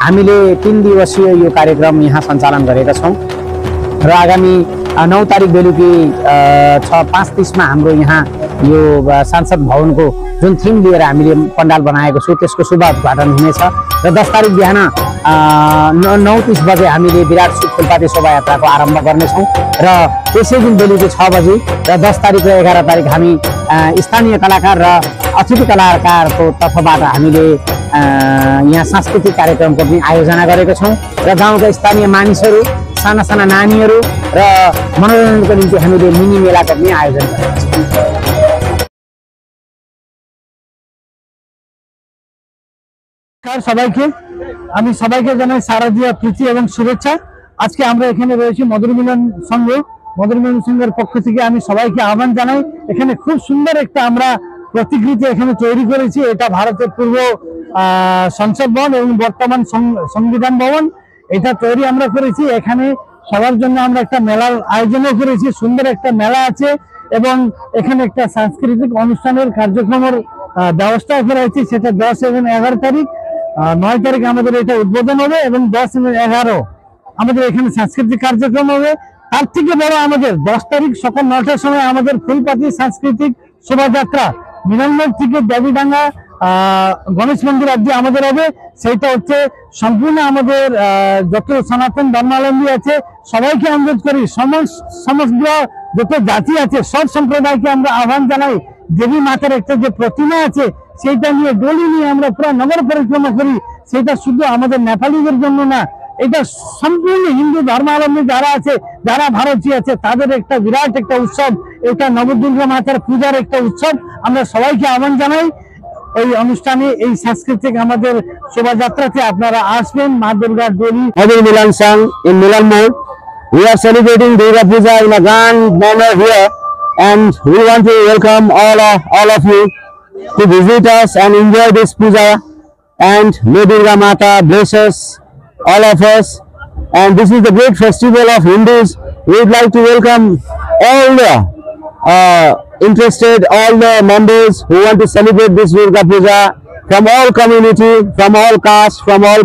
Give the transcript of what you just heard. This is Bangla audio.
हामीले 3 दिवसीय यो कार्यक्रम यहाँ सञ्चालन गरेका छौँ र आगामी 9 तारिक बेलुकी 6:35 मा हाम्रो यहाँ यो सांसद भवनको जुन थिम लिएर हामीले पण्डाल बनाएको छु त्यसको शुभ उद्घाटन हुनेछ र 10 तारिक बिहान 9:30 बजे हामीले विराट फुलपाती शोभायात्राको आरम्भ गर्नेछौँ र त्यसै दिन बेलुकी 6 बजे र 10 तारिक र 11 तारिक हामी स्थानीय कलाकार र अतिथि कलाकारको तर्फबाट हामीले यहाँ सांस्कृतिक कार्यक्रमको पनि आयोजना गरेका छौँ र गाउँका स्थानीय मानिसहरू साना साना नानीहरू र मनोरञ्जनको निम्ति हामीले मिनी मेलाको पनि आयोजना गरेका छौँ। সবাইকে আমি সবাইকে জানাই শারদীয় প্রীতি এবং শুভেচ্ছা। আজকে আমরা এখানে রয়েছি মধুর মিলন সংঘের পক্ষ থেকে আমি সবাইকে আহ্বান জানাই। এখানে খুব সুন্দর একটা আমরা প্রতিকৃতি এখানে তৈরি করেছি। এটা ভারতের পূর্ব সংসদ ভবন এবং বর্তমান সংবিধান ভবন, এটা তৈরি আমরা করেছি। এখানে সবার জন্য আমরা একটা মেলার আয়োজনও করেছি, সুন্দর একটা মেলা আছে এবং এখানে একটা সাংস্কৃতিক অনুষ্ঠানের কার্যক্রমের ব্যবস্থা করা হয়েছে। সেটা 10 এবং 11 তারিখ, 9 তারিখ আমাদের এটা উদ্বোধন হবে এবং 10 এবং 11 আমাদের এখানে সাংস্কৃতিক কার্যক্রম হবে। তার থেকে বড় আমাদের 10 তারিখ সকাল 9টার সময় আমাদের ফুলপাতি সাংস্কৃতিক শোভাযাত্রা মিলনমোড় থেকে দেবীডাঙ্গা গণেশ মন্দির অব্দি আমাদের হবে। সেইটা হচ্ছে সম্পূর্ণ আমাদের যত সনাতন ধর্মাবলম্বী আছে সবাইকে অনুরোধ করি, সমগ্র যত জাতি আছে সব সম্প্রদায়কে আমরা আহ্বান জানাই। দেবী মাতার একটা যে প্রতিমা আছে সেইটা নিয়ে ডলি নিয়ে আমরা পুরো নগর পরিক্রমা করি। সেটা শুধু আমাদের নেপালিদের জন্য না, এটা সম্পূর্ণ হিন্দু ধর্মাবলম্বী যারা আছে, যারা ভারতীয় আছে তাদের একটা বিরাট একটা উৎসব। এটা নবদুর্গা মাতার পূজার একটা উৎসব। আমরা সবাইকে আহ্বান জানাই এই অনুষ্ঠানে, এই সাংস্কৃতিক আমাদের শোভাযাত্রাতে আপনারা আসবেন। মা দুর্গার Dolly Mother Milan Sangh in Milan Mode. We are celebrating Durga Puja in a grand manner here, and we want to welcome all of you to visit us and enjoy this puja. And may Durga Mata bless us, all of us. And this is the great festival of Hindus. We would like to welcome all the interested, all the members who want to celebrate this Durga Puja from all community, from all caste, from all